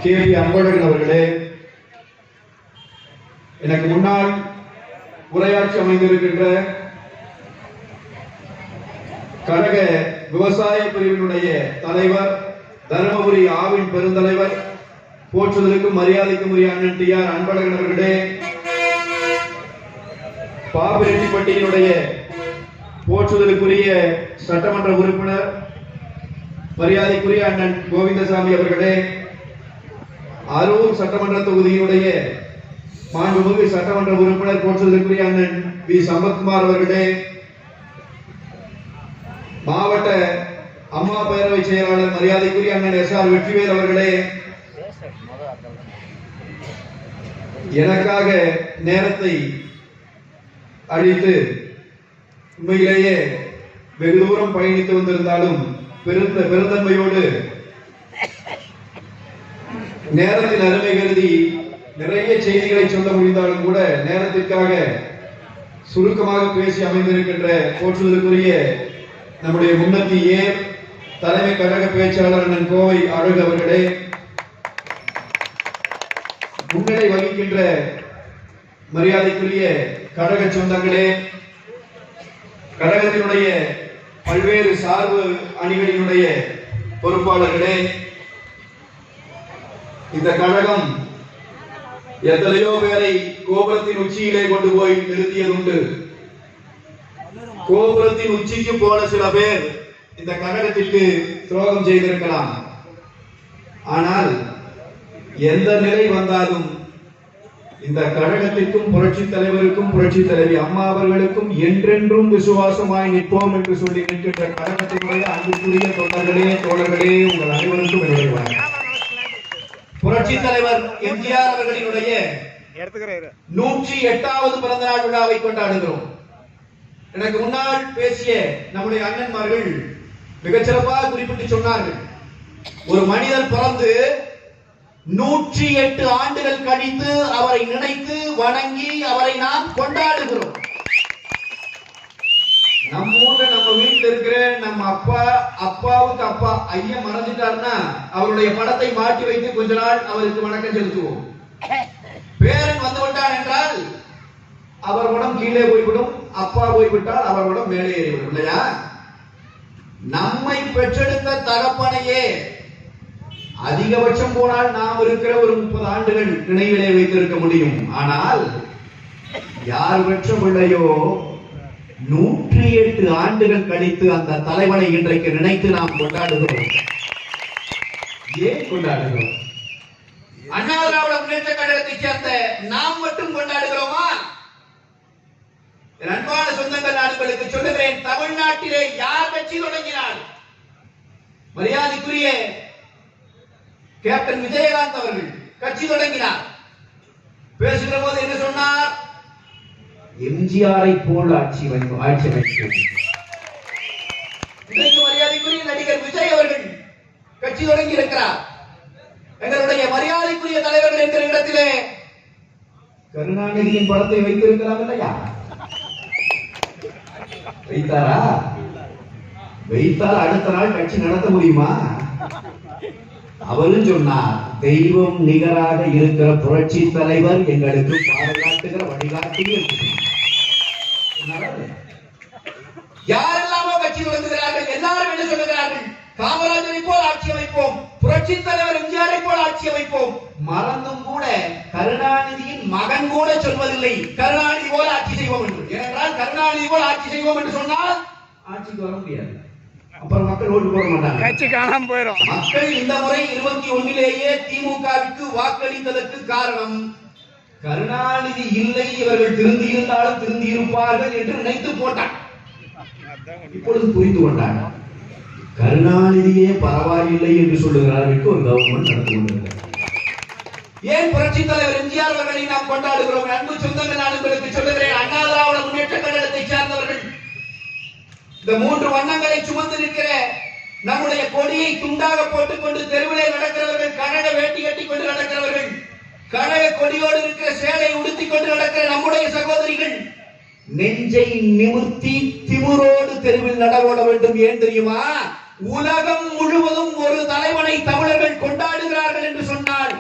KP. Anbazhagan அவர்களே, எனக்கு முன்னால் உரையாற்றி அமைந்திருக்கின்ற கழக விவசாய பிரிவினுடைய தலைவர், தருமபுரி ஆவின் பெருந்தலைவர், போற்றுதலுக்கும் மரியாதைக்கும் உரிய அண்ணன் டி.ஆர். அன்பழகன் அவர்களே, பாப்பிரெட்டிப்பட்டியினுடைய போற்றுதலுக்குரிய சட்டமன்ற உறுப்பினர், மரியாதைக்குரிய அண்ணன் கோவிந்தசாமி அவர்களே, அரூர் சட்டமன்ற தொகுதியினுடைய மாண்புமிகு சட்டமன்ற உறுப்பினர், போற்றுதலுக்குரிய அண்ணன் வி. சம்பத்குமார் அவர்களே, மாவட்ட அம்மா பேரவை செயலாளர், மரியாதைக்குரிய அண்ணன் எஸ்.ஆர். வெற்றிவேல் அவர்களே, எனக்காக நேரத்தை அளித்து உண்மையிலேயே வெகு தூரம் பயணித்து வந்திருந்தாலும் பெருந்தன்மையோடு நேரத்தின் அருமை கருதி நிறைய செய்திகளை சொல்ல முடிந்தாலும் கூட நேரத்திற்காக சுருக்கமாக பேசி அமைந்திருக்கின்ற போற்றுதலுக்குரிய நம்முடைய முன்னத்தி தலைமை கழக பேச்சாளர் அண்ணன் கோவை அழகு அவர்களே, முன்னிலை வகிக்கின்ற மரியாதைக்குரிய கழக சொந்தங்களே, கழகத்தினுடைய பல்வேறு சார்பு அணிகளினுடைய பொறுப்பாளர்களே, இந்த கழகம் எத்தனையோ பேரை கோபுரத்தின் உச்சியிலே கொண்டு போய் நிறுத்தியதுண்டு. கோபுரத்தின் உச்சிக்கு போன சில பேர் இந்த கழகத்திற்கு துரோகம் செய்திருக்கலாம். ஆனால் எந்த நிலை வந்தாலும் இந்த கழகத்திற்கும் புரட்சி தலைவருக்கும் புரட்சி தலைவி அம்மா அவர்களுக்கும் என்றென்றும் விசுவாசமாய் நிற்போம் என்று சொல்லி நிற்கின்ற கழகத்தினுடைய அன்புக்குரிய தொண்டர்களே, தோழர்களே, உங்கள் அனைவருக்கும் என்னுடைய புரட்சி தலைவர் எம்ஜிஆர் அவர்களினுடைய 108வது பிறந்த நாள் விழாவை கொண்டாடுகிறோம். எனக்கு முன்னால் பேசிய நம்முடைய அண்ணன்மார்கள் மிகச்சிறப்பாக குறிப்பிட்டு சொன்னார்கள், ஒரு மனிதன் பிறந்து 108 ஆண்டுகள் கழித்து அவரை நினைத்து வணங்கி அவரை நாம் கொண்டாடுகிறோம். நம்ம ஊர்ல நம்ம வீட்டில் இருக்கிற நம்ம அப்பாவுக்கு அப்பா ஐயன் மறைஞ்சிட்டாருன்னா அவருடைய படத்தை மாட்டி வைத்து கொஞ்ச நாள் அவருக்கு வணக்கம் செலுத்துவோம். பேரன் வந்து விட்டான் என்றால் அவர் உடம் கீழே போய்விடும், அப்பா போய்விட்டால் அவர் உடம் மேலே ஏறிவிடும் இல்லையா? நம்மை பெற்றெடுத்த தகப்பனையே அதிகபட்சம் போனால் நாம் இருக்கிற ஒரு 30 ஆண்டுகள் நினைவிலே வைத்திருக்க முடியும். ஆனால் யார் பெற்ற பிள்ளையோ 108 ஆண்டுகள் கழித்து அந்த தலைவனை இன்றைக்கு நினைத்து நாம் கொண்டாடுகிறோம். ஏன் கொண்டாடுகிறோம்? அண்ணா திராவிட முன்னேற்ற கழகத்தைச் சேர்ந்த நாம் மட்டும் கொண்டாடுகிறோமா? அன்பான சொந்தங்கள், நாடுகளுக்கு சொல்லுகிறேன், தமிழ்நாட்டிலே யார் கட்சி தொடங்கினார்? மரியாதைக்குரிய கேப்டன் விஜயகாந்த் அவர்கள் கட்சி தொடங்கினார். பேசுகிற போது என்ன சொன்னார்? எம்ஜிஆரை போல் ஆட்சி அமைக்கும். இன்றைக்கு மரியாதைக்குரிய நடிகர் விஜய் அவர்கள் கட்சி தொடங்கி இருக்கிறார். எங்களுடைய மரியாதைக்குரிய தலைவர்கள் என்கிற இடத்திலே கருணாநிதியின் படத்தை வைத்திருக்கலாம் இல்லையா? வைத்தாரா? வைத்தால் அடுத்த நாள் கட்சி நடத்த முடியுமா? அவரும் சொன்னார், தெய்வம் நிகராக இருக்கிற புரட்சி தலைவர் எங்களுக்கு பாதுகாட்டுகிற வழிகாட்டிகள். யாரெல்லாமோ கட்சி தொடங்குகிறார்கள், எல்லாரும் என்ன சொல்லுகிறார்கள்? காமராஜரை போல் ஆட்சி அமைப்போம், புரட்சி தலைவர் எம்ஜிஆரை போல் ஆட்சி அமைப்போம். மறந்தும் கூட கருணாநிதியின் மகன் கூட சொல்வதில்லை கருணாநிதி போல ஆட்சி செய்வோம் என்று. ஏனென்றால் கருணாநிதி போல் ஆட்சி செய்வோம் என்று சொன்னால் ஆட்சிக்கு வர முடியாது. அப்புறம் மக்கள் ஓட்டு போட மாட்டாங்க, கட்சி காணாம போயிடும். மக்கள் இந்த முறை 21லேயே திமுகவுக்கு வாக்களித்ததற்கு காரணம் கருணாநிதி இல்லை, இவர்கள் திருந்தி இருந்தாலும் திருந்தி இருப்பார்கள் என்று நினைத்து போட்டார். இப்பொழுது புரிந்து கொண்டார், கருணாநிதியே பரவாயில்லை என்று சொல்லுகிறார்களுக்கு ஒரு கவர்மெண்ட் நடந்து கொண்டிருக்கிறது. ஏன் புரட்சி தலைவர் எம்ஜிஆர் அவர்களை நாம் கொண்டாடுகிறோம்? அன்பு சொந்தங்கள், நான் உங்களுக்கு சொல்லுகிறேன், அண்ணா திராவிட முன்னேற்ற கழகத்தை சார்ந்தவர்கள் இந்த 3 வண்ணங்களை சுமந்து நிற்கிற நம்முடைய கொடியை துண்டாக போட்டுக்கொண்டு தெருவிலே நடக்கிறவர்கள், கழக வேட்டி கட்டி கொண்டு நடக்கிறவர்கள், கழக கொடியோடு இருக்கிற சேலை உடுத்திக் கொண்டு நடக்கிற நம்முடைய சகோதரிகள் நெஞ்சை நிமிர்த்தி திமிரோடு தெருவில் நடவோட வேண்டும். ஏன் தெரியுமா? உலகம் முழுவதும் ஒரு தலைவனை தமிழர்கள் கொண்டாடுகிறார்கள் என்று சொன்னால்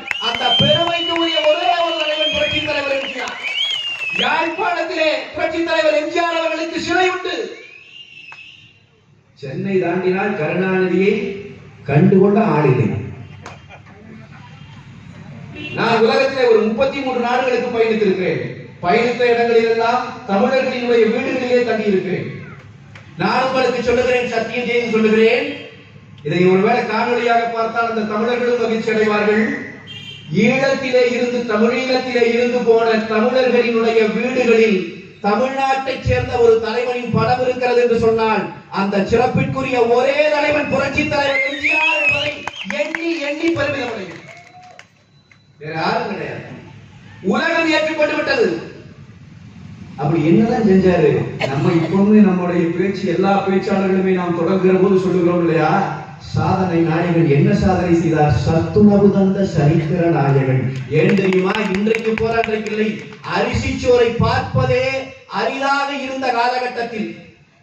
யாழ்ப்பாணத்திலே புரட்சித் தலைவர் எம்ஜிஆர் அவர்களுக்கு சிலை உண்டு. சென்னை தாண்டினால் கருணாநிதியை கண்டுகொண்ட ஆளில்லை. நான் உலகத்திலே ஒரு 33 நாடுகளுக்கு பயணித்திருக்கிறேன். பயணித்த இடங்களிலெல்லாம் தமிழர்களினுடைய வீடுகளிலே தங்கி இருக்கிறேன். நான் உங்களுக்கு சொல்லுகிறேன், சத்தியம் செய்து சொல்லுகிறேன், இதை ஒருவேளை காணொலியாக பார்த்தால் அந்த தமிழர்களும் மகிழ்ச்சி அடைவார்கள். ஈழத்திலே இருந்து தமிழீழத்திலே இருந்து போன தமிழர்களினுடைய வீடுகளில் தமிழ்நாட்டைச் சேர்ந்த ஒரு தலைவனின் படம் இருக்கிறது என்று சொன்னால் அந்த சிறப்பிற்குரிய ஒரே தலைவன் புரட்சி தலைவர் எம்ஜிஆர் என்பதை எண்ணி எண்ணி பெருமிதமடைகிறேன். வேற யாரும் கிடையாது. உலகம் ஏற்றுக்கொண்டு விட்டது. அப்படி என்னதான் செஞ்சாரு? நம்ம இப்பவுமே நம்முடைய பேச்சு எல்லா பேச்சாளர்களுமே நாம் தொடங்குகிற போது சொல்லுகிறோம் இல்லையா, சாதனை நாயகன் என்ன சாதனை செய்தார்? சத்துணவு தந்த சரித்திர நாயகன். ஏன் தெரியுமா? இன்றைக்கு போராட்டம் இல்லை. அரிசிச்சோரை பார்ப்பதே அரிதாக இருந்த காலகட்டத்தில்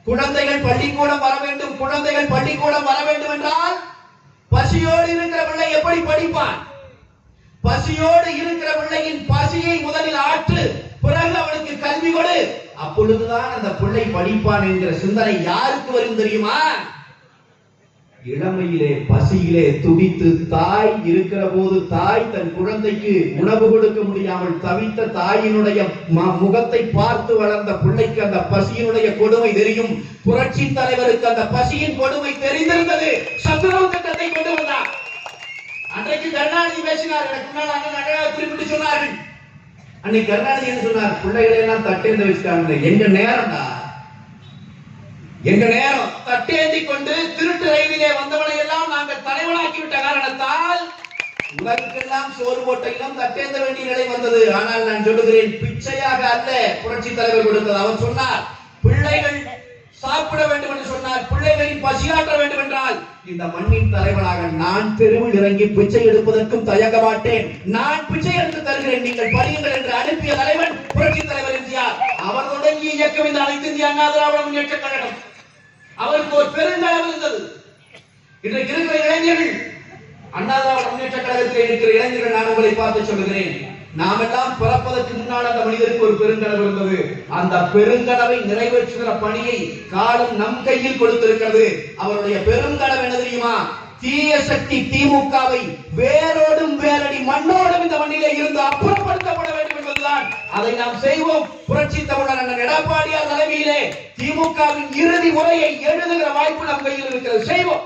குழந்தைகள் பள்ளிக்கூடம் வர வேண்டும், குழந்தைகள் பள்ளிக்கூடம் வர வேண்டும் என்றால் பசியோடு இருக்கிற பிள்ளை எப்படி படிப்பான்? பசியோடு இருக்கிற பிள்ளையின் பசியை முதலில் ஆற்று, பிறகு அவனுக்கு கல்வி கொடு, அப்பொழுதுதான் அந்த பிள்ளை படிப்பான் என்கிற சிந்தனை யாருக்கு வரும் தெரியுமா? இளமையிலே பசியிலே துடித்து தாய் இருக்கிற போது தாய் தன் குழந்தைக்கு உணவு கொடுக்க முடியாமல் தவித்த தாயினுடைய முகத்தை பார்த்து வளர்ந்த பிள்ளைக்கு அந்த பசியினுடைய கொடுமை தெரியும். புரட்சி தலைவருக்கு அந்த பசியின் கொடுமை தெரிந்திருந்தது. சத்துணவு திட்டத்தை கொண்டு வந்தார். அன்றைக்கு கருணாநிதி பேசினார். எனக்கு முன்னால் அண்ணன் குறிப்பிட்டு சொன்னார்கள். அன்னைக்கு கருணாநிதி என்ன சொன்னார்? பிள்ளைகளை எல்லாம் தட்டேந்து வச்சுட்டாங்க. எங்க நேரம்டா, எங்க நேரம். தட்டேந்தி கொண்டு திருட்டு ரயிலிலே வந்தவனை எல்லாம் நாங்கள் தலைவனாக்கி விட்ட காரணத்தால் உலகெல்லாம் சோறு போட்ட இனம் தட்டேந்த வேண்டிய நிலை வந்தது. ஆனால் நான் சொல்லுகிறேன், பிச்சையாக அல்ல புரட்சி தலைவர் கொடுத்தது. அவர் சொன்னார், பிள்ளைகள் சாப்பிட வேண்டும் என்று சொன்னார். பிள்ளைகளின் பசியாற்ற வேண்டும் என்றால் இந்த மண்ணின் தலைவனாக நான் தெருவில் இறங்கி பிச்சை எடுப்பதற்கும் தயங்க மாட்டேன். நான் பிச்சை எடுத்து தருகிறேன், நீங்கள் படியுங்கள் என்று அனுப்பிய தலைவன் புரட்சி தலைவர் எம்ஜிஆர். அவர் தொடங்கிய இயக்கம் இந்த அனைத்து இந்திய அண்ணா திராவிட முன்னேற்றக் கழகம். அவருக்கு ஒரு பெருந்தளவு இருந்தது. இன்றைக்கு இருக்கிற இளைஞர்கள், அண்ணா திராவிட முன்னேற்றக் கழகத்தில் இருக்கிற இளைஞர்கள், நான் உங்களை பார்த்து சொல்லுகிறேன், நாம் எல்லாம் பிறப்பதற்கு முன்னால் அந்த மனிதருக்கு ஒரு பெருங்கனவு இருந்தது. அந்த பெருங்கனவை நிறைவேற்றுகிற பணியை காலம் நம் கையில் கொடுத்திருக்கிறது. அவருடைய பெருங்கனவு என்ன தெரியுமா? தீய சக்தி திமுகவை வேரோடும் வேரடி மண்ணோடும் இந்த மண்ணிலே இருந்து அப்புறப்படுத்தப்பட வேண்டும் என்பதுதான். அதை நாம் செய்வோம். புரட்சி தமிழர் அண்ணன் எடப்பாடியார் தலைமையிலே திமுகவின் இறுதி உரையை எழுதுகிற வாய்ப்பு நம் கையில் இருக்கிறது. செய்வோம்.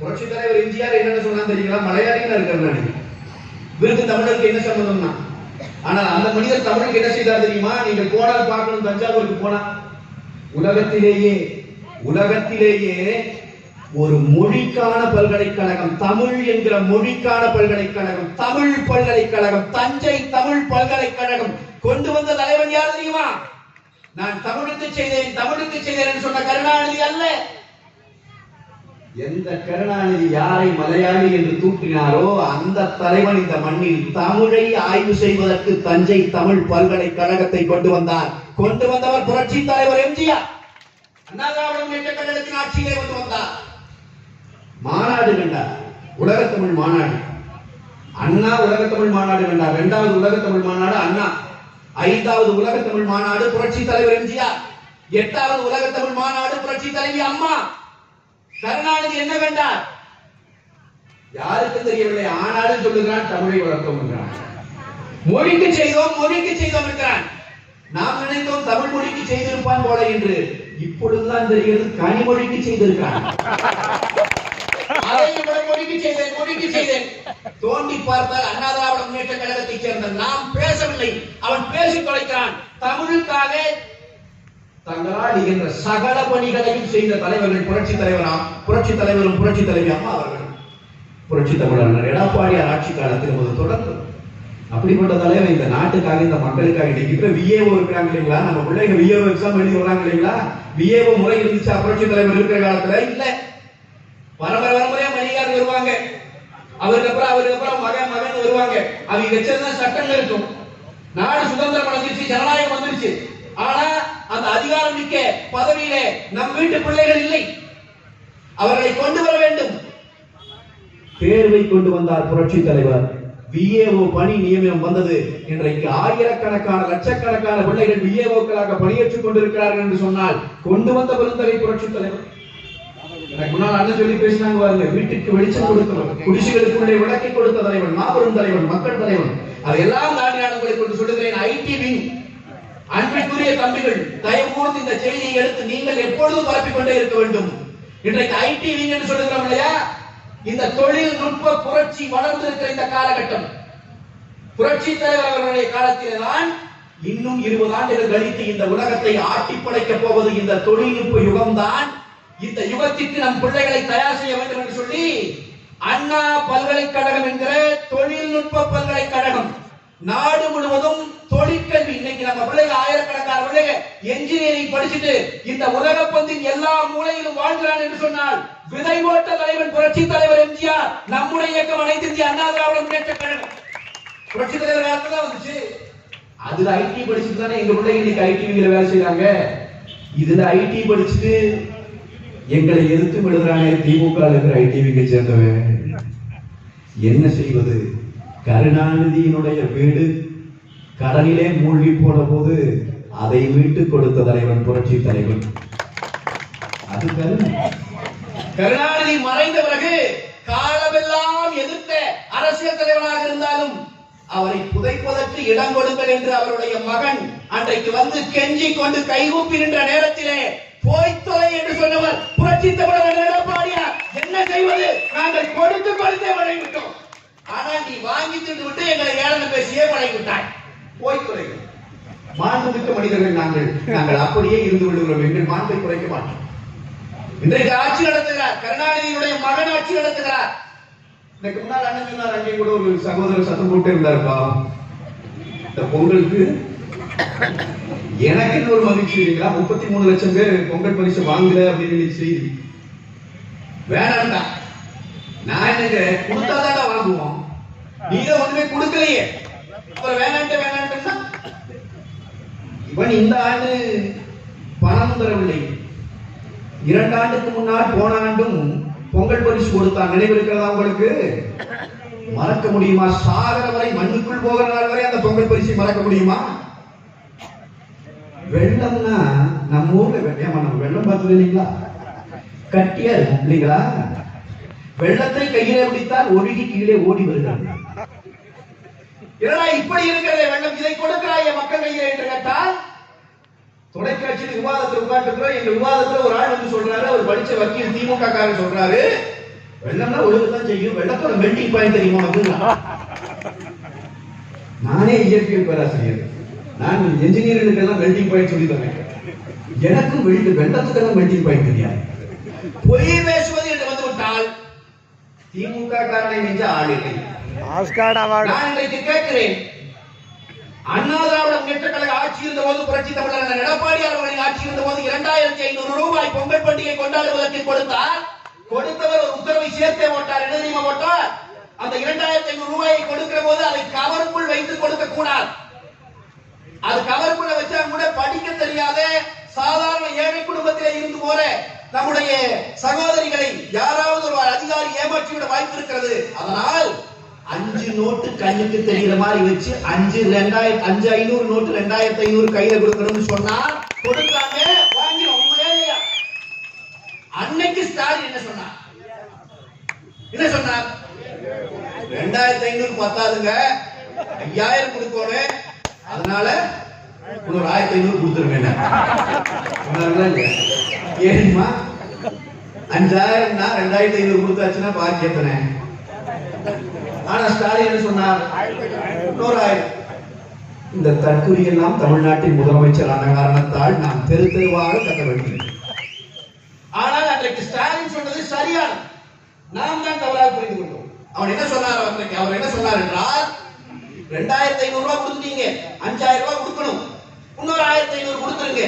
புரட்சி தலைவர் எம்ஜிஆர் என்ன சொன்னா தெரியுங்களா? மலையாளிகள் இருக்கிறாங்க. விருது தமிழருக்கு என்ன சம்பந்தம்னா, ஆனால் அந்த மனிதர் தமிழுக்கு என்ன செய்தார் தெரியுமா? நீங்கள் போனால் பார்க்கணும், தஞ்சாவூருக்கு போனா உலகத்திலேயே ஒரு மொழிக்கான பல்கலைக்கழகம், தமிழ் என்கிற மொழிக்கான பல்கலைக்கழகம், தமிழ் பல்கலைக்கழகம், தஞ்சை தமிழ் பல்கலைக்கழகம் கொண்டு வந்த தலைவன் யார் தெரியுமா? நான் தமிழுக்கு செய்தேன் சொன்ன கருணாநிதி அல்ல. எந்த கருணாநிதி யாரை மலையாளி என்று தூக்கினாரோ அந்த தலைவன் இந்த மண்ணில் தமிழை ஆய்வு செய்வதற்கு தஞ்சை தமிழ் பல்கலைக்கழகத்தை கொண்டு வந்தார். கொண்டு வந்தவர் புரட்சி தலைவர் எம்ஜிஆர். அண்ணா திராவிட முன்னேற்றக் கழகத்தின் ஆட்சியிலே கொண்டு வந்தார். மாநாடு கண்டார், உலக தமிழ் மாநாடு. அண்ணா உலக தமிழ் மாநாடு கண்டார். 2வது உலக தமிழ் மாநாடு அண்ணா. 5வது உலக தமிழ் மாநாடு புரட்சி தலைவர் எம்ஜிஆர். 8வது உலக தமிழ் மாநாடு புரட்சி தலைவி அம்மா. கருணாநிதி என்ன கண்டார்? யாருக்கும் தெரியவில்லை. ஆனாலும் சொல்லுகிறான், தமிழை வளர்த்தோம் என்கிறான். மொழிக்கு செய்தோம் என்கிறான். நாம் நினைத்தோம் தமிழ் மொழிக்கு செய்திருப்பான் போல என்று. இப்பொழுதுதான் தெரிகிறது கனிமொழிக்கு செய்திருக்கான். மொழிக்கு செய்தேன். தோண்டி பார்த்தால் அண்ணா திராவிட முன்னேற்ற கழகத்தைச் சேர்ந்த நாம் பேசவில்லை. அவன் பேசித் தொலைக்கிறான். தமிழுக்காக தங்களால் இயன்ற சகல பணிகளையும் செய்த தலைவர்கள் புரட்சி தலைவரும் புரட்சி தலைவி அம்மா அவர்கள். புரட்சி தமிழர் எடப்பாடியார் ஆட்சி காலத்தில் ஒரு தொடர்ந்து அப்படிப்பட்ட தலைவர் இந்த நாட்டுக்காக, இந்த மக்களுக்காக. இன்னைக்கு விஏஓ இருக்கிறாங்க இல்லைங்களா? நம்ம பிள்ளைங்க விஏஓ எக்ஸாம் எழுதி வராங்க இல்லைங்களா? விஏஓ முறை இருந்துச்சா புரட்சி தலைவர் இருக்கிற காலத்துல? இல்ல. பரம்பரையா மணிகார் வருவாங்க, அவருக்கு அப்புறம் மகன் வருவாங்க. அவங்க வச்சிருந்தா சட்டங்கள் இருக்கும். நாடு சுதந்திரம் அடைஞ்சிருச்சு, ஜனநாயகம் வந்துருச்சு. ஆனா அந்த அதிகாரம் மிக்க பதவியிலே நம் வீட்டு பிள்ளைகள் இல்லை. அவர்களை கொண்டு வர வேண்டும். தேர்வை கொண்டு வந்தார் புரட்சி தலைவர். விஏஓ பணி நியமனம் வந்தது. இன்றைக்கு ஆயிரக்கணக்கான லட்சக்கணக்கான பிள்ளைகள் விஏஓக்களாக பணியேற்றுக் கொண்டிருக்கிறார்கள் என்று சொன்னால் கொண்டு வந்த பெருந்தகை புரட்சி தலைவர். எனக்கு முன்னால் அண்ணன் சொல்லி பேசினாங்க பாருங்க, வீட்டுக்கு வெளிச்சம் கொடுத்தவர், குடிசைகளுக்குள்ளே விளக்கி கொடுத்த தலைவன், மாபெரும் தலைவன், மக்கள் தலைவன். அதையெல்லாம் தாண்டி நான் உங்களுக்கு ஒன்று சொல்லுகிறேன். ஐடி விங், அன்பிற்குரிய தம்பிகள், தயவு கூர்ந்து இந்த செய்தியை எடுத்து நீங்கள் எப்பொழுதும் பரப்பிக் கொண்டே இருக்க வேண்டும். இன்றைக்கு ஐடி விங் என்று சொல்லுகிறோம் இல்லையா, இந்த தொழில்நுட்ப புரட்சி வளர்ந்திருக்கிற இந்த காலகட்டம், புரட்சி தலைவர் அவர்களுடைய காலத்திலே தான் இன்னும் 20 ஆண்டுகள் கழித்து இந்த உலகத்தை ஆட்டி படைக்கப் போவது இந்த தொழில்நுட்ப யுகம்தான். இந்த யுகத்திற்கு நம் பிள்ளைகளை தயார் செய்ய வேண்டும் என்று சொல்லி அண்ணா பல்கலைக்கழகம் என்கிற தொழில்நுட்ப பல்கலைக்கழகம் நாடு முழுவதும் தொழிற்கல்வி. இன்னைக்கு நம்ம பிள்ளைங்க ஆயிரக்கணக்கான பிள்ளைங்க என்ஜினியரிங் படிச்சுட்டு இந்த உலக பந்தின் எல்லா மூலையிலும் வாழ்கிறான் என்று சொன்னால் விதை ஓட்ட தலைவன் புரட்சி தலைவர் எம்ஜிஆர். நம்முடைய இயக்கம் அனைத்து இந்திய அண்ணா திராவிட முன்னேற்ற கழகம் புரட்சி தலைவர் காலத்துல தான் வந்துச்சு. அதுல ஐடி படிச்சுட்டு தானே எங்க பிள்ளைங்க இன்னைக்கு ஐடி வேலை செய்யறாங்க. இதுல ஐடி படிச்சுட்டு எங்களை எதிர்த்து எழுதுறானே திமுக இருக்கிற ஐடிவிக்கு சேர்ந்தவன். என்ன செய்வது? கருணாநிதியினுடைய வீடு கடலிலே மூழ்கி போன போது அதை மீட்டு கொடுத்த தலைவன் புரட்சி தலைவன். அது கருணாநிதி மறைந்த பிறகு காலமெல்லாம் எதிர்த்த அரசியல் தலைவனாக இருந்தாலும் அவரை புதைப்பதற்கு இடம் கொடுங்கள் என்று அவருடைய மகன் அன்றைக்கு வந்து கெஞ்சி கொண்டு கைகூப்பி நின்ற நேரத்திலே போய்த்தொலை என்று சொன்னவர் புரட்சி தமிழர் எடப்பாடியார். என்ன செய்வது? நாங்கள் கொடுத்து கொடுத்தே வழங்கிவிட்டோம். ஆனால் நீ வாங்கி தின்று விட்டு எங்களை ஏளன பேசியே வழங்கிவிட்டாய். போய்த்தொலை. மாண்புமிக்க மனிதர்கள் நாங்கள் அப்படியே இருந்து விடுகிறோம். எங்கள் மாண்பை குறைக்க மாட்டோம். இன்றைக்கு ஆட்சி நடத்துகிறார் கருணாநிதியினுடைய மகன் ஆட்சி நடத்துகிறார். எனக்கு முன்னால் அண்ணன் சொன்னார், அங்கே கூட ஒரு சகோதரர் சத்தம் போட்டு இருந்தாருப்பா, இந்த பொங்கலுக்கு எனக்கு ஒரு மகிழ்ச்சி இல்லைங்களா, 33 லட்சம் பேர் பொங்கல் பரிசு வாங்கல அப்படின்னு செய்தி. வேணாம்டா, நான் என்ன கொடுத்தாதான் வாங்குவோம், நீங்க ஒண்ணுமே கொடுக்கலையே, அப்புறம் வேணான்ட்டு இவன் இந்த ஆண்டு பணம் தரவில்லை. 2 ஆண்டுக்கு முன்னால் போன ஆண்டும் பொங்கல் பரிசு கொடுத்தான். நினைவிருக்கிறதா உங்களுக்கு? மறக்க முடியுமா? சாகர வரை, மண்ணுக்குள் போகிற நாள் வரை அந்த பொங்கல் பரிசை மறக்க முடியுமா? வெள்ளம்னா நம்ம ஊர்ல நம்ம வெள்ளம் பார்த்தது இல்லைங்களா? கட்டியா இருக்கும் இல்லைங்களா? வெள்ளத்தை கையிலே பிடித்தால் ஒழுகி கீழே ஓடி வருகிறாங்க. இப்படி இருக்கிறதே வெள்ளம், இதை கொடுக்கிறாய மக்கள் கையிலே என்று கேட்டால், தொலைக்காட்சியில் விவாதத்தில் உட்கார்ந்துக்கிறோம். எங்க விவாதத்துல ஒரு ஆள் வந்து சொல்றாரு, அவர் படிச்ச வக்கீல் திமுக காரர் சொல்றாரு, வெள்ளம்னா ஒழுங்குதான் செய்யும், வெள்ளத்தோட மெல்டிங் பாயிண்ட் தெரியுமா? நானே இயற்பியல் பேராசிரியர், நான் என்ஜினியர்களுக்கு எல்லாம் மெல்டிங் பாயிண்ட் சொல்லி தரேன். எனக்கும் வெள்ளத்துக்கெல்லாம் மெல்டிங் பாயிண்ட் தெரியாது. பொய் பேசுவது என்று வந்துவிட்டால் திமுக காரனை மிஞ்ச ஆள் இல்லை. நான் இன்றைக்கு கேட்கிறேன், அண்ணா திராவிட முன்னேற்ற கழக ஆட்சி இருந்த போது, புரட்சி தமிழர் எடப்பாடியார் அவர்களின் ஆட்சி இருந்த போது 2500 ரூபாய் பொங்கல் பண்டிகை கொண்டாடுவதற்கு கொடுத்தார். கொடுத்தவர் ஒரு உத்தரவை சேர்த்தே போட்டார். என்ன தெரியுமா போட்டார்? அந்த 2500 ரூபாயை கொடுக்கிற போது அதை கவருக்குள் வைத்து கொடுக்க கூடாது. அது கவருக்குள்ள வச்சா கூட படிக்க தெரியாத சாதாரண ஏழை குடும்பத்திலே இருந்து போற நம்முடைய சகோதரிகளை யாராவது ஒரு அதிகாரி ஏமாற்றிவிட வாய்ப்பு இருக்கிறது. அதனால் 5 நோட்டு கண்ணுக்கு தெரிகிற மாதிரி வச்சு 500 நோட்டு 2500 கையில கொடுக்கணும்னு சொன்னா கொடுத்தாங்க, வாங்கிடும். உண்மையா இல்லையா? அன்னைக்கு ஸ்டாலின் என்ன சொன்னார்? 2500 பத்தாதுங்க, 5000 கொடுக்கணும், அதனால ஒரு 1500 கொடுத்துருங்க. ஏன்மா 5000 2500 கொடுத்தாச்சுன்னா பாக்கி எத்தனை? ஆனா ஸ்டாலின் என்ன சொன்னார்? 1000. இந்த தற்குறி எல்லாம் தமிழ்நாட்டின் முதலமைச்சரான காரணத்தால் நாம் தெரு தெருவாக கட்ட வேண்டியது. ஆனால் அன்றைக்கு ஸ்டாலின் சொன்னது சரியான, நாம் தான் தவறாக புரிந்து கொண்டோம். அவர் என்ன சொன்னார் என்றால், 2500 ரூபாய் கொடுத்துட்டீங்க, 5000 ரூபாய் கொடுக்கணும், இன்னொரு 1500 கொடுத்துருங்க.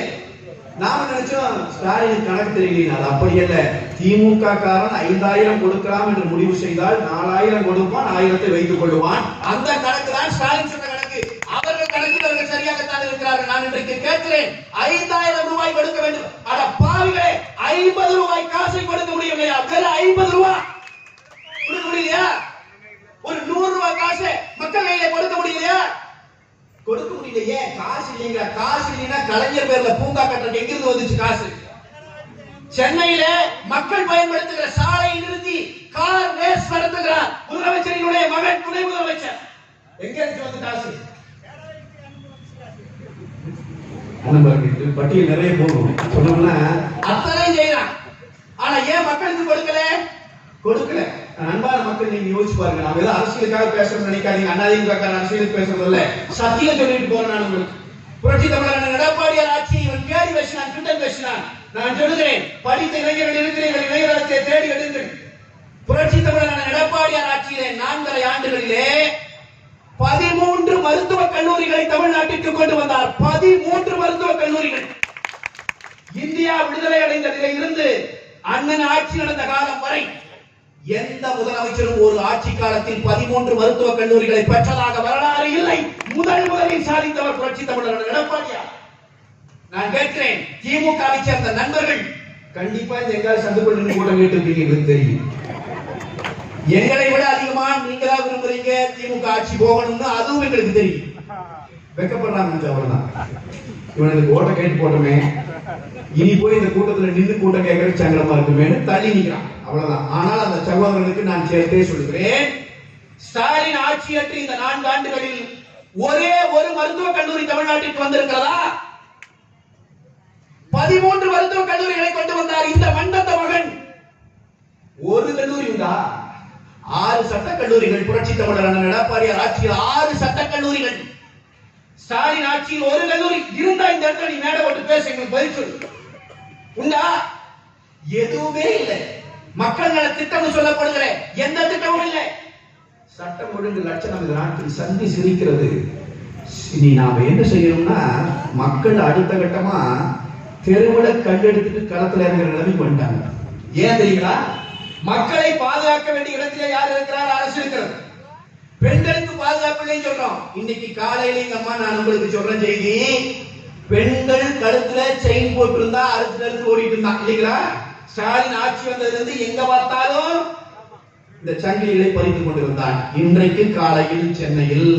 நாம நினைச்சோம் ஸ்டாலின் கணக்கு தெரியல. அது அப்படி அல்ல. திமுக காரன் 5000 கொடுக்கலாம் என்று முடிவு செய்தால் 4000 கொடுப்பான், 1000 வைத்துக் கொள்வான். அந்த கணக்கு தான் ஸ்டாலின் சொன்ன கணக்கு. அவர்கள் கணக்கு சரியாகத்தான் இருக்கிறார்கள். நான் இன்றைக்கு கேட்கிறேன், 5000 ரூபாய் கொடுக்க வேண்டும். அட பாவிகளே, 50 ரூபாய் காசை கொடுக்க முடியலையா? வெறும் 50 ரூபாய் கொடுக்க முடியலையா? ஒரு 100 ரூபாய் காசை நீங்க ஏன் காசு இல்லைங்க? காசு இல்லைன்னா கலைஞர் பேர்ல பூங்கா கட்டுறது எங்கிருந்து வந்துச்சு காசு? சென்னையில மக்கள் பயன்படுத்துகிற சாலையை நிறுத்தி கார் ரேஸ் நடத்துகிறார் முதலமைச்சரினுடைய மகன், துணை முதலமைச்சர். எங்க இருந்து வந்து காசு? பட்டியல் நிறைய போகும் சொன்னோம்னா அத்தனை செய்யறான். ஆனா ஏன் மக்களுக்கு கொடுக்கல? அன்பான மக்கள், நீங்க யோசிச்சு பாருங்க. நாம ஏதோ அரசியலுக்காக பேசணும்னு நினைக்காதீங்க. அண்ணாதிமுக அரசியலுக்கு பேசுறது இல்ல, சத்தியம் சொல்லிட்டு போறேன். நான் உங்களுக்கு புரட்சி தமிழர் எடப்பாடியார் ஆட்சி இவன் தேடி வச்சினான், திட்டம் வச்சினான். நான் சொல்லுகிறேன், படித்த இளைஞர்கள் இருக்கிறீர்கள், இளைஞரத்தை தேடி எடுங்கள். புரட்சி தமிழர் எடப்பாடியார் ஆட்சியிலே 4.5 ஆண்டுகளிலே 13 மருத்துவக் கல்லூரிகளை தமிழ்நாட்டிற்கு கொண்டு வந்தார். 13 மருத்துவக் கல்லூரிகள். இந்தியா விடுதலை அடைந்த நிலையில் இருந்து அண்ணன் ஆட்சி நடந்த காலம் வரை எந்த முதலமைச்சரும் ஒரு ஆட்சி காலத்தில் 13 மருத்துவக் கல்லூரிகளை பெற்றதாக வரலாறு இல்லை. முதலில் சாதித்தவர் புரட்சி தமிழர் எடப்பாடியார். நான் கேட்கிறேன், திமுகவை சேர்ந்த நண்பர்கள் கண்டிப்பா இந்த எங்காவது சந்துக்குள்ள கூட்டம் கேட்டிருப்பீங்க, தெரியும். எங்களை விட அதிகமா நீங்க தான் விரும்புறீங்க திமுக ஆட்சி போகணும்னு, அதுவும் எங்களுக்கு தெரியும். வெக்கப்படுறாங்க, அவ்வளவுதான். இவனுக்கு ஓட்ட கேட்டு போட்டோமே, இனி போய் இந்த கூட்டத்துல நின்று கூட்டம் கேட்கறது சங்கடமா இருக்குமே தள்ளி நிற்கிறான், அவ்வளவுதான். ஆனால் அந்த சகோதரர்களுக்கு நான் சேர்த்தே சொல்கிறேன், ஸ்டாலின் ஆட்சியற்ற இந்த 4 ஆண்டுகளில் ஒரே ஒரு மருத்துவக் கல்லூரி தமிழ்நாட்டிற்கு வந்திருக்கிறதா? 13 மருத்துவக் கல்லூரிகளை கொண்டு வந்தார் இந்த மண்டத்த மகன். ஒரு கல்லூரி உண்டா? 6 சட்டக் கல்லூரிகள். புரட்சி தமிழர் எடப்பாடியார் ஆட்சியில் 6 சட்டக் கல்லூரிகள். ஸ்டாலின் ஆட்சியில் ஒரு கல்லூரி இருந்தா இந்த இடத்துல நீ மேடை போட்டு பேச, எங்களுக்கு பதில் சொல்லு. உண்டா? எதுவுமே இல்லை. மக்கள் நல திட்டம் சொல்லப்படுகிற எந்த திட்டமும் இல்லை. சட்டம் ஒழுங்கு லட்சணம் இந்த நாட்டில் சந்தி சிரிக்கிறது. இனி நாம என்ன செய்யணும்னா, மக்கள் அடுத்த கட்டமா தெருவிட கண்டெடுத்துட்டு களத்துல இருக்கிற நிலைமை பண்ணிட்டாங்க. ஏன் தெரியுங்களா? மக்களை பாதுகாக்க வேண்டிய இடத்திலே யார் இருக்கிறார்? அரசு இருக்கிறது. பெண்களுக்கு பாதுகாப்பு இல்லைன்னு சொல்றோம். இன்னைக்கு காலையில எங்க அம்மா நான் உங்களுக்கு சொல்ற செய்தி, பெண்கள் கழுத்துல செயின் போட்டு இருந்தா அறுத்து அறுத்து ஓடிட்டு இருந்தா இல்லைங்களா? ஸ்டாலின் ஆட்சி வந்ததுல இருந்து எங்க பார்த்தாலும் இந்த சங்கிலிகளை பறித்துக் கொண்டிருந்தான். இன்றைக்கு காலையில் சென்னையில்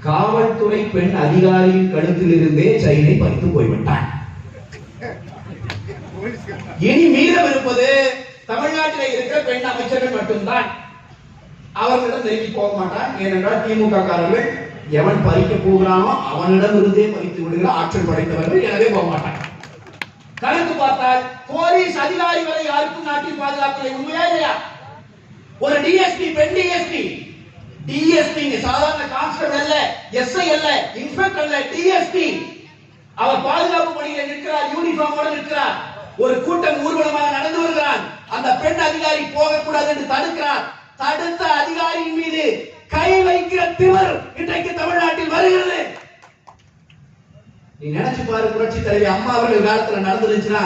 காவல்துறை பெண் அதிகாரியின் கழுத்தில் இருந்தே செயினை பறித்து போய்விட்டான். இனி மீதம் இருப்பது தமிழ்நாட்டில் இருக்கிற பெண் அமைச்சர்கள் மட்டும்தான். அவர்களிடம் நெருங்கி போக மாட்டான். ஏனென்றால் திமுக காரர்கள் எவன் பறிக்க போகிறானோ அவனிடம் இருந்தே பறித்து விடுகிற ஆற்றல் படைத்தவர்கள், எனவே போக மாட்டான். கணக்கு பார்த்தால் போலீஸ் அதிகாரி வரை யாருக்கும் நாட்டில் பாதுகாப்பு உண்மையா இல்லையா? ஒரு டிஎஸ்பி, பெண் டிஎஸ்பி சாதாரண கான்ஸ்டபிள் அல்ல, எஸ்ஐ அல்ல, இன்ஸ்பெக்டர் அல்ல, டிஎஸ்பி. அவர் பாதுகாப்பு பணியில் நிற்கிறார், யூனிஃபார்மோடு நிற்கிறார். ஒரு கூட்டம் ஊர்வலமாக நடந்து வருகிறார். அந்த பெண் அதிகாரி போகக்கூடாது என்று தடுக்கிறார். தடுத்த அதிகாரியின் மீது கை வைக்கிற திமிர் இன்றைக்கு தமிழ்நாட்டில் வருகிறது. நீ நினைச்சு பாரு, புரட்சி தலைவி அம்மா அவர்கள் காலத்துல நடந்துருச்சுன்னா,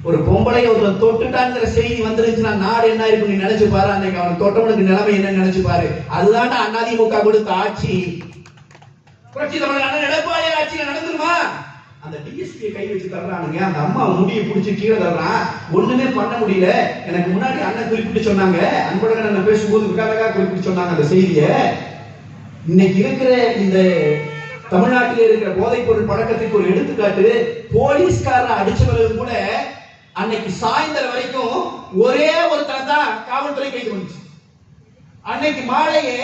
ஒரு பொம்பளை ஒரு தொட்டுட்டாங்கிற செய்தி வந்துருச்சுன்னா நாடு என்ன இருக்கும் நீ நினைச்சு பாரு. அன்னைக்கு அவன் தொட்டவனுக்கு நிலைமை என்ன நினைச்சு பாரு. அதுதான் அதிமுக கொடுத்த ஆட்சி. புரட்சி தமிழர் எடப்பாடியார் ஆட்சியில நடந்துருமா? அந்த டிஎஸ்பி கை வச்சு தர்றானுங்க, அந்த அம்மா முடியை பிடிச்சி கீழே தர்றான், ஒண்ணுமே பண்ண முடியல. எனக்கு முன்னாடி அண்ணன் குறிப்பிட்டு சொன்னாங்க, அன்பழகன் அண்ணன் பேசும்போது விகாரகா குறிப்பிட்டு சொன்னாங்க அந்த செய்தியை. இன்னைக்கு இருக்கிற இந்த தமிழ்நாட்டில் இருக்கிற போதைப் பொருள் பழக்கத்துக்கு ஒரு எடுத்துக்காட்டு, போலீஸ்காரன் அடிச்சவர்கள் கூட அன்னைக்கு சாயந்தரம் வரைக்கும் ஒரே ஒருத்தனை தான் காவல்துறை கைது பண்ணுச்சு. அன்னைக்கு மாலையே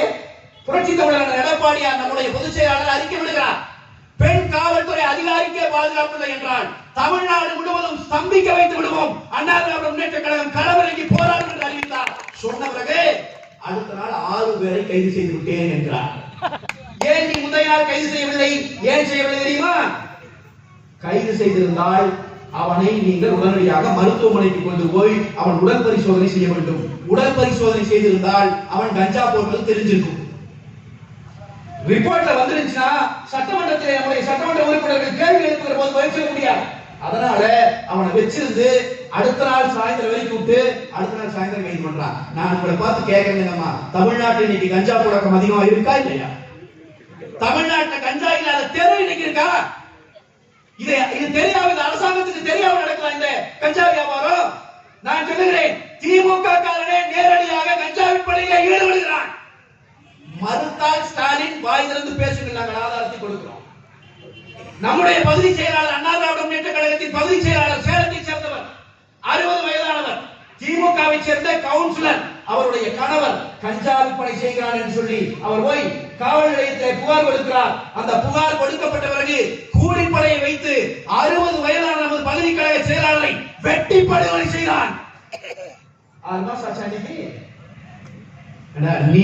புரட்சி தமிழர் எடப்பாடியார் நம்முடைய பொதுச் செயலாளர் அறிக்கை விடுகிறார், பெண் காவல்துறை அதிகாரிக்கே பாதுகாப்பு இல்லை என்றால் தமிழ்நாடு முழுவதும் ஸ்தம்பிக்க வைத்து விடுவோம், அண்ணா திராவிட முன்னேற்ற கழகம் களமிறங்கி போராடும் என்று அறிவித்தார். சொன்ன பிறகு அடுத்த நாள் 6 பேரை கைது செய்து விட்டேன் என்றார். ஏன் நீ முந்தைய நாள் கைது செய்யவில்லை? ஏன் செய்யவில்லை தெரியுமா? கைது செய்திருந்தால் அவனை நீங்கள் உடனடியாக மருத்துவமனைக்கு கொண்டு போய் அவன் உடல் பரிசோதனை செய்ய வேண்டும். உடல் பரிசோதனை செய்திருந்தால் அவன் கஞ்சா போட்டது தெரிஞ்சிருக்கும். ரிப்போர்ட்ல வந்துருச்சுன்னா சட்டமன்றத்தில் நம்முடைய சட்டமன்ற உறுப்பினர்கள் கேள்வி எழுப்புகிற போது பதில் சொல்ல முடியாது. அதனால அவனை வச்சிருந்து அடுத்த நாள் சாயந்தரம் வரைக்கும் விட்டு அடுத்த நாள் சாயந்தரம் கைது பண்றான். நான் உங்களை பார்த்து கேட்கிறேன், தமிழ்நாட்டில் இன்னைக்கு கஞ்சா புழக்கம் அதிகமா இருக்கா இல்லையா? தமிழ்நாட்டில் கஞ்சா இல்லாத தெரு இன்னைக்கு இருக்கா? இது தெரியாம, இந்த அரசாங்கத்துக்கு தெரியாம நடக்கலாம் இந்த கஞ்சா வியாபாரம். நான் சொல்லுகிறேன், திமுக காரனே நேரடியாக கஞ்சா விற்பனையில் ஈடுபடுகிறான். மறுத்தால் ஸ்டாலின் வாய் வளர்ந்திருந்து பேசுங்கள், நாங்கள் ஆதாரத்தை கொடுக்கிறோம். நம்முடைய பகுதி செயலாளர், அண்ணா திராவிட முன்னேற்ற கழகத்தின் பகுதி செயலாளர், சேலத்தை சேர்ந்தவர், 60 வயதானவர், திமுகவை சேர்ந்த கவுன்சிலர், அவருடைய கணவர் கஞ்சா விற்பனை செய்கிறார் என்று சொல்லி அவர் போய் காவல் நிலையத்தில் புகார் கொடுக்கிறார். அந்த புகார் கொடுக்கப்பட்ட பிறகு கூலிப்படையை வைத்து 60 வயதான நமது பகுதி கழக செயலாளரை வெட்டி படுகொலை செய்தான். 6 மாசம் ஆச்சு. நீ